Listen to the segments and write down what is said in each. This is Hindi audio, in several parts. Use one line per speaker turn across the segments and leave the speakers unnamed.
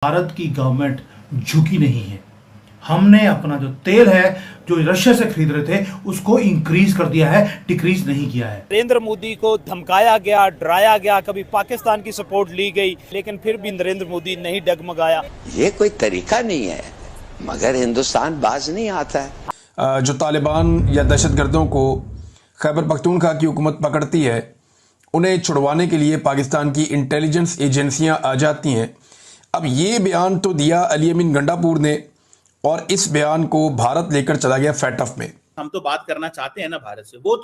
भारत की गवर्नमेंट झुकी नहीं है। हमने अपना जो तेल है जो रशिया से खरीद रहे थे उसको इंक्रीज कर दिया है, डिक्रीज नहीं किया है।
नरेंद्र मोदी को धमकाया गया, डराया गया, कभी पाकिस्तान की सपोर्ट ली गई, लेकिन फिर भी नरेंद्र मोदी नहीं डगमगाया।
ये कोई तरीका नहीं है, मगर हिंदुस्तान बाज नहीं आता है।
जो तालिबान या दहशतगर्दों को खैबर पख्तूनख्वा की हुकूमत पकड़ती है, उन्हें छुड़वाने के लिए पाकिस्तान की इंटेलिजेंस एजेंसियां आ जाती हैं। अब ये बयान तो दिया अली अमीन गंडापुर ने, और इस बयान को भारत लेकर चला गया फैटफ में।
हम तो बात करना चाहते हैं ना भारत से, वो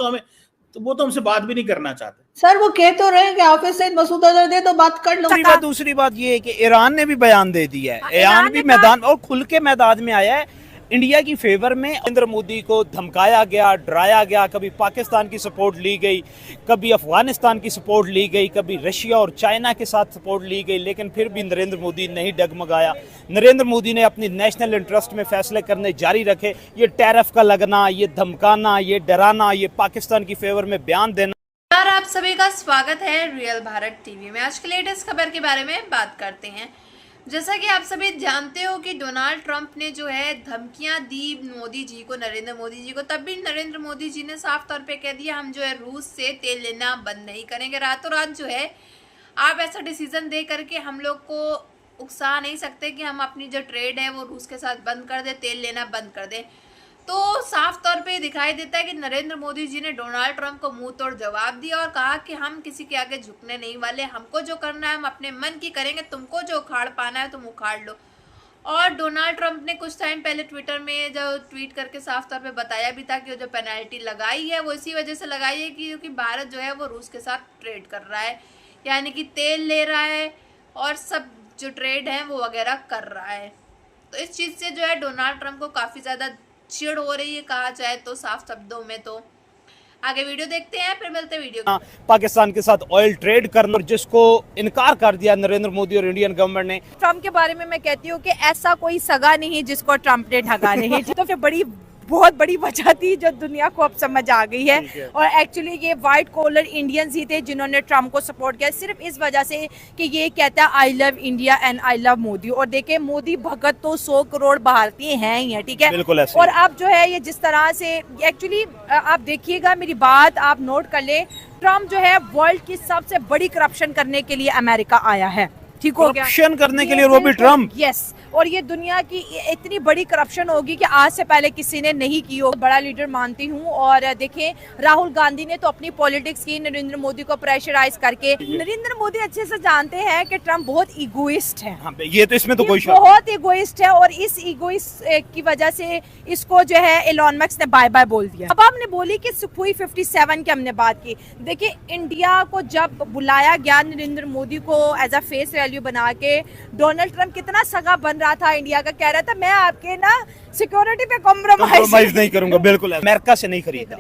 तो हमसे बात भी नहीं करना चाहते।
सर वो कह तो रहे हैं कि हाफिज सईद मसूद अजहर दे तो बात कर लो।
दूसरी बात ये है कि ईरान ने भी बयान दे दिया है, ईरान भी मैदान और खुल के मैदान में आया है इंडिया की फेवर में। नरेंद्र मोदी को धमकाया गया, डराया गया, कभी पाकिस्तान की सपोर्ट ली गई, कभी अफगानिस्तान की सपोर्ट ली गई, कभी रशिया और चाइना के साथ सपोर्ट ली गई, लेकिन फिर भी नरेंद्र मोदी नहीं डगमगाया। नरेंद्र मोदी ने अपनी नेशनल इंटरेस्ट में फैसले करने जारी रखे। ये टैरिफ का लगना, ये धमकाना, ये डराना, ये पाकिस्तान की फेवर में बयान देना।
आप सभी का स्वागत है रियल भारत टीवी में। आज की लेटेस्ट खबर के बारे में बात करते हैं। जैसा कि आप सभी जानते हो कि डोनाल्ड ट्रंप ने जो है धमकियां दी मोदी जी को, नरेंद्र मोदी जी को, तब भी नरेंद्र मोदी जी ने साफ तौर पे कह दिया हम जो है रूस से तेल लेना बंद नहीं करेंगे। रातों रात जो है आप ऐसा डिसीजन दे करके हम लोग को उकसा नहीं सकते कि हम अपनी जो ट्रेड है वो रूस के साथ बंद कर दे, तेल लेना बंद कर दे। तो साफ तौर पे दिखाई देता है कि नरेंद्र मोदी जी ने डोनाल्ड ट्रंप को मुंह तोड़ जवाब दिया और कहा कि हम किसी के आगे झुकने नहीं वाले, हमको जो करना है हम अपने मन की करेंगे, तुमको जो उखाड़ पाना है तुम उखाड़ लो। और डोनाल्ड ट्रंप ने कुछ टाइम पहले ट्विटर में जो ट्वीट करके साफ तौर पे बताया भी था कि वो जो पेनल्टी लगाई है वो इसी वजह से लगाई है कि क्योंकि भारत जो है वो रूस के साथ ट्रेड कर रहा है, यानी कि तेल ले रहा है और सब जो ट्रेड है वो वगैरह कर रहा है। तो इस चीज़ से जो है डोनाल्ड ट्रंप को काफ़ी ज़्यादा चिढ़ हो रही है, कहा जाए तो साफ शब्दों में। तो आगे वीडियो देखते हैं, फिर मिलते हैं वीडियो।
पाकिस्तान के साथ ऑयल ट्रेड करना जिसको इनकार कर दिया नरेंद्र मोदी और इंडियन गवर्नमेंट ने।
ट्रम्प के बारे में मैं कहती हूँ कि ऐसा कोई सगा नहीं जिसको ट्रम्प ने ठगा नहीं। तो फिर बहुत बड़ी वजह थी जो दुनिया को अब समझ आ गई है। और एक्चुअली ये व्हाइट कॉलर इंडियंस ही थे जिन्होंने ट्रम्प को सपोर्ट किया, सिर्फ इस वजह से कि ये कहता है I love India and I love Modi. और देखे मोदी भगत तो 100 करोड़ भारतीय हैं ही है, ठीक है। और अब जो है ये जिस तरह से एक्चुअली आप देखिएगा, मेरी बात आप नोट कर ले, ट्रम्प जो है वर्ल्ड की सबसे बड़ी करप्शन करने के लिए अमेरिका आया है, ठीक हो गया,
करप्शन करने के लिए वो भी ट्रम्प।
यस, और ये दुनिया की इतनी बड़ी करप्शन होगी कि आज से पहले किसी ने नहीं की हो। बड़ा लीडर मानती हूँ। और देखें राहुल गांधी ने तो अपनी पॉलिटिक्स की नरेंद्र मोदी को प्रेशराइज करके। नरेंद्र मोदी अच्छे से जानते हैं कि ट्रम्प बहुत इगोइस्ट है।
हाँ, ये तो इसमें तो कोई
बहुत इगोइस्ट है और इस इगोइस्ट की वजह से इसको जो है एलॉन मस्क ने बाय बाय बोल दिया। अब हमने बोली कि सुखोई 57 की हमने बात की। देखिए इंडिया को जब बुलाया गया नरेंद्र मोदी को एज अ फेस वैल्यू बना के, डोनाल्ड ट्रम्प कितना सगा बन रहा था इंडिया का, कह रहा था मैं आपके ना सिक्योरिटी पे कॉम्प्रोमाइज
नहीं करूंगा। बिल्कुल अमेरिका से नहीं खरीदा।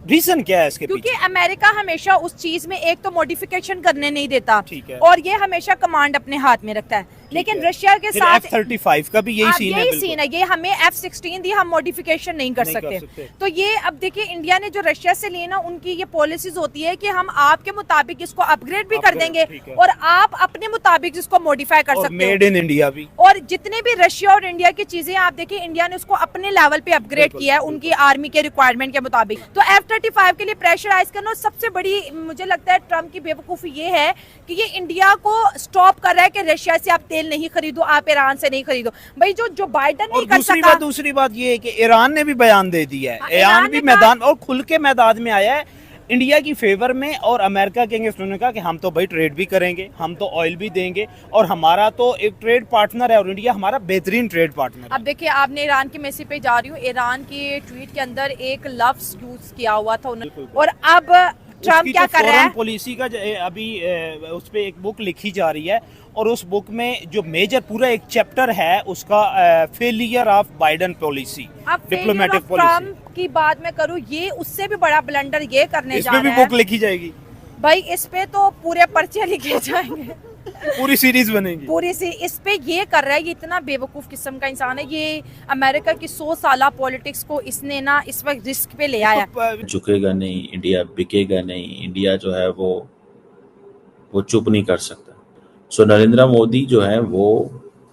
रीजन क्या है इसके पीछे?
क्योंकि अमेरिका हमेशा उस चीज में एक तो मॉडिफिकेशन करने नहीं देता,
ठीक है,
और ये हमेशा कमांड अपने हाथ में रखता है। लेकिन रशिया के साथ
F-35 का भी यही सीन है।
ये हमें F-16 दी, हम मॉडिफिकेशन नहीं कर सकते। तो ये अब देखिए इंडिया ने जो रशिया से लिए ना, उनकी ये पॉलिसीज होती है कि हम आपके मुताबिक इसको अपग्रेड भी कर देंगे और आप अपने मुताबिक इसको मॉडिफाई कर सकते हो।
मेड इन इंडिया भी।
और जितने भी रशिया और इंडिया की चीजें आप देखिए, इंडिया ने उसको अपने लेवल पे अपग्रेड किया है उनकी आर्मी के रिक्वायरमेंट के मुताबिक। तो F-35 के लिए प्रेशराइज करना सबसे बड़ी, मुझे लगता है ट्रम्प की बेवकूफी ये है कि ये इंडिया को स्टॉप कर रहा है कि रशिया से आप तेल नहीं खरीदो, आप ईरान से नहीं खरीदो। भाई जो बाइडन नहीं कर सका।
दूसरी बात ये है कि ईरान ने भी बयान दे दिया है। ईरान भी मैदान और खुल के मैदान में आया है इंडिया की फेवर में और अमेरिका के अगेंस्ट। उन्होंने कहा कि हम तो भाई ट्रेड भी करेंगे, हम तो ऑयल भी देंगे और हमारा तो एक ट्रेड पार्टनर है और इंडिया हमारा बेहतरीन ट्रेड पार्टनर है।
अब देखिए आपने ईरान के मैसेज पे जा रही हूँ, ईरान की ट्वीट के अंदर एक लफ्ज यूज किया हुआ था उन्होंने। और अब ट्रम्प क्या कर रहा है?
पॉलिसी का अभी उस पे एक बुक लिखी जा रही है और उस बुक में जो मेजर पूरा एक चैप्टर है उसका failure of Biden policy, diplomatic policy.
Trump की बात मैं करूँ, ये उससे भी बड़ा ब्लंडर ये करने जा रहा है।
इसमें भी बुक लिखी जाएगी
भाई, इस पे तो पूरे पर्चे लिखे जाएंगे।
पूरी सीरीज बनेगी
इस पे ये कर रहा है। ये इतना बेवकूफ किस्म का इंसान है। ये अमेरिका की 100 साल पॉलिटिक्स को इसने ना इस वक्त रिस्क पे ले आया।
झुकेगा नहीं, इंडिया बिकेगा नहीं, इंडिया जो है वो चुप नहीं कर सकता। सो नरेंद्र मोदी जो है वो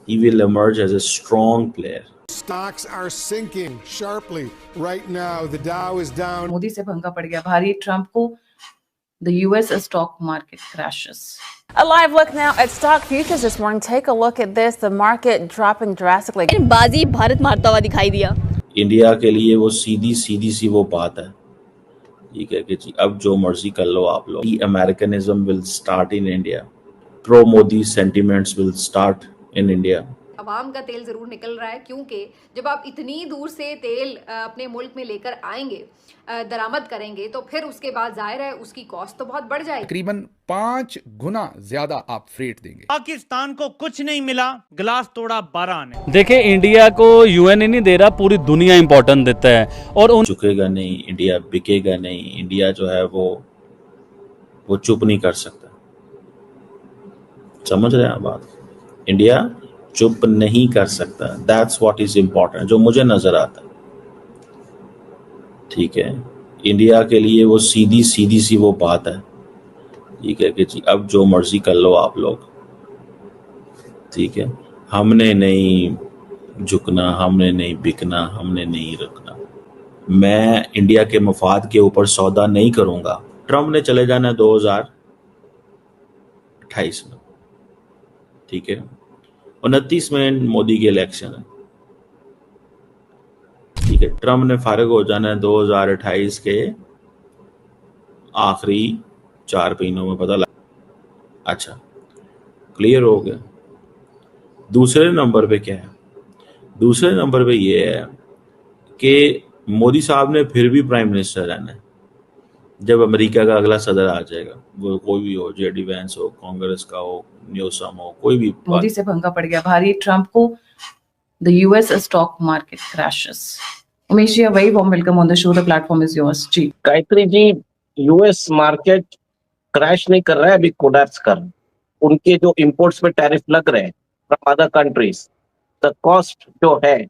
he will emerge as a strong player.
Stocks are sinking sharply right now. The Dow is down.
Modi से भंगा पड़ गया भारी ट्रंप को. The US stock market crashes.
A live look now at stock futures this morning. Take a look at this. The market dropping drastically.
बाजी भारत मारता हुआ दिखाई दिया.
इंडिया के लिए वो सीधी सी वो बात है, ठीक है कि जी अब जो मर्जी कर लो आप लोग. Americanism will start in India. Pro Modi sentiments will start in India.
अवाम का तेल जरूर निकल रहा है, क्योंकि जब आप इतनी दूर से तेल अपने मुल्क में लेकर आएंगे, दरामद करेंगे, तो फिर उसके बाद जाहिर है उसकी कॉस्ट तो बहुत बढ़ जाएगी.
तकरीबन 5 गुना ज्यादा आप फ्रेट देंगे.
पाकिस्तान को कुछ नहीं मिला, गिलास तोड़ा 12 ने. देखिए, इंडिया को यूएन नहीं दे रहा, पूरी दुनिया इंपॉर्टेंट देता है. और
झुकेगा नहीं इंडिया, बिकेगा नहीं इंडिया. जो है वो चुप नहीं कर सकता. समझ रहे हैं बात? इंडिया चुप नहीं कर सकता. दैट्स व्हाट इज इम्पोर्टेंट, जो मुझे नजर आता है. ठीक है, इंडिया के लिए वो सीधी सी वो बात है, ठीक है कि जी अब जो मर्जी कर लो आप लोग. ठीक है, हमने नहीं झुकना, हमने नहीं बिकना, हमने नहीं रखना. मैं इंडिया के मफाद के ऊपर सौदा नहीं करूंगा. ट्रम्प ने चले जाना 2028 में, ठीक है. 29 में मोदी के इलेक्शन है, ठीक है. ट्रम्प ने फारिग हो जाना है 2028 के आखिरी 4 महीनों में, पता लगा. अच्छा, क्लियर हो गया. दूसरे नंबर पे क्या है? दूसरे नंबर पे ये है कि मोदी साहब ने फिर भी प्राइम मिनिस्टर रहना है जब अमेरिका का अगला सदर आ जाएगा. वो कोई भी हो, जेडी वैंस हो, कांग्रेस का हो, न्यूसम हो, कोई भी.
मोदी से भंगा पड़ गया भारी ट्रंप को. The US stock market crashes. Umesh ji, a very warm welcome on the show. The platform is yours. जी.
Gayatri ji, US market crash नहीं कर रहा है, अभी कोलैप्स कर रहा है. उनके जो इंपोर्ट्स पे टैरिफ लग रहे हैं from other countries, the cost जो है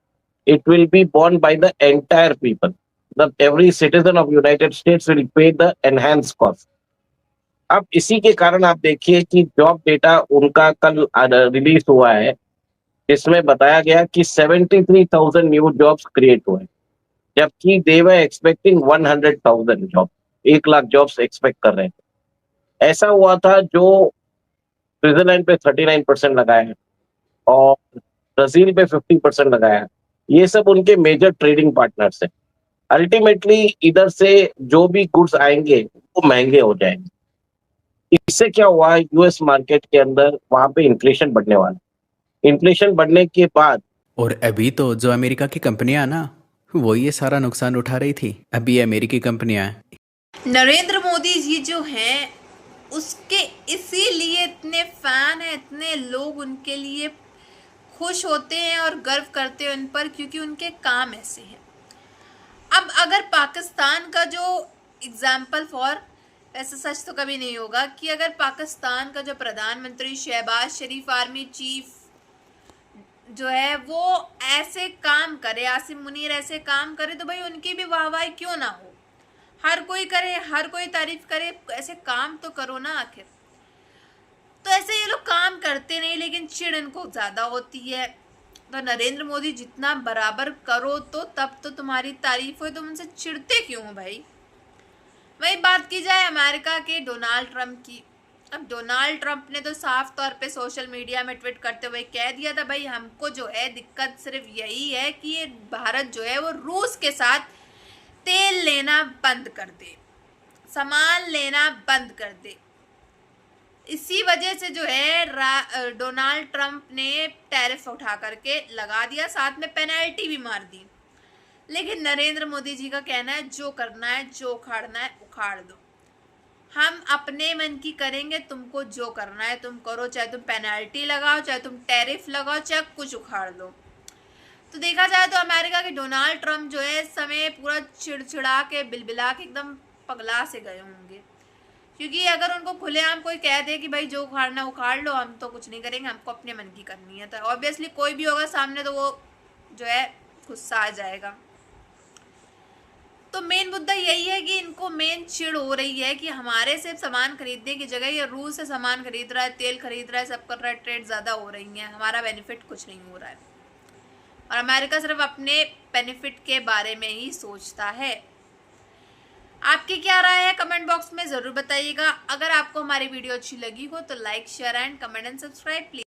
it will be borne by the entire people. Every citizen of United States will pay the enhanced cost. अब इसी के कारण आप देखिए कि जॉब डेटा उनका कल रिलीज हुआ है, जिसमें बताया गया कि 73,000 न्यू जॉब्स क्रिएट हुए, जबकि they were expecting 100,000 job, 1 lakh jobs expect कर रहे थे. ऐसा हुआ था जो स्विट्जरलैंड पे 39% लगाया है और ब्राजील पे 50% लगाया है. ये सब उनके मेजर ट्रेडिंग पार्टनर्स है. अल्टीमेटली इधर से जो भी गुड्स आएंगे वो महंगे हो जाएंगे. इससे क्या हुआ, यूएस मार्केट के अंदर वहां पे इन्फ्लेशन बढ़ने वाला. इन्फ्लेशन बढ़ने के बाद,
और अभी तो जो अमेरिका की कंपनियां ना, वो ये सारा नुकसान उठा रही थी. अभी ये अमेरिकी कंपनियां हैं.
नरेंद्र मोदी जी जो हैं उसके इसीलिए इतने फैन हैं, इतने लोग उनके लिए खुश होते हैं और गर्व करते हैं उन पर, क्योंकि उनके काम ऐसे हैं. अब अगर पाकिस्तान का जो एग्जाम्पल फॉर, ऐसा सच तो कभी नहीं होगा कि अगर पाकिस्तान का जो प्रधानमंत्री शहबाज शरीफ आर्मी चीफ जो है वो ऐसे काम करे, आसिम मुनीर ऐसे काम करे, तो भाई उनकी भी वाहवाही क्यों ना हो. हर कोई करे, हर कोई तारीफ करे, ऐसे काम तो करो ना आखिर. तो ऐसे ये लोग काम करते नहीं, लेकिन चिढ़ इनको ज़्यादा होती है. तो नरेंद्र मोदी जितना बराबर करो तो तब तो तुम्हारी तारीफ हो, तुम उनसे चिढ़ते क्यों हो भाई. वही बात की जाए अमेरिका के डोनाल्ड ट्रंप की. अब डोनाल्ड ट्रंप ने तो साफ तौर पे सोशल मीडिया में ट्वीट करते हुए कह दिया था, भाई हमको जो है दिक्कत सिर्फ यही है कि ये भारत जो है वो रूस के साथ तेल लेना बंद कर दे, सामान लेना बंद कर दे. इसी वजह से जो है डोनाल्ड ट्रंप ने टैरिफ उठा करके लगा दिया, साथ में पेनल्टी भी मार दी. लेकिन नरेंद्र मोदी जी का कहना है जो करना है, जो उखाड़ना है उखाड़ दो, हम अपने मन की करेंगे, तुमको जो करना है तुम करो, चाहे तुम पेनल्टी लगाओ, चाहे तुम टैरिफ लगाओ, चाहे कुछ उखाड़ दो. तो देखा जाए तो अमेरिका के डोनाल्ड ट्रंप जो है इस समय पूरा चिड़चिड़ा के बिलबिला के एकदम पगला से गए होंगे, क्योंकि अगर उनको खुलेआम कोई कह दे कि भाई जो उखाड़ना उखाड़ लो, हम तो कुछ नहीं करेंगे, हमको अपने मन की करनी है, तो ऑब्वियसली कोई भी होगा सामने तो वो जो है गुस्सा आ जाएगा. तो मेन मुद्दा यही है कि इनको मेन चिढ़ हो रही है कि हमारे से सामान खरीदने की जगह ये रूस से सामान खरीद रहा है, तेल खरीद रहा है, सब कर रहा है, ट्रेड ज़्यादा हो रही है, हमारा बेनिफिट कुछ नहीं हो रहा है। और अमेरिका सिर्फ अपने बेनिफिट के बारे में ही सोचता है। आपकी क्या राय है कमेंट बॉक्स में ज़रूर बताइएगा। अगर आपको हमारी वीडियो अच्छी लगी हो तो like, share and comment and subscribe please.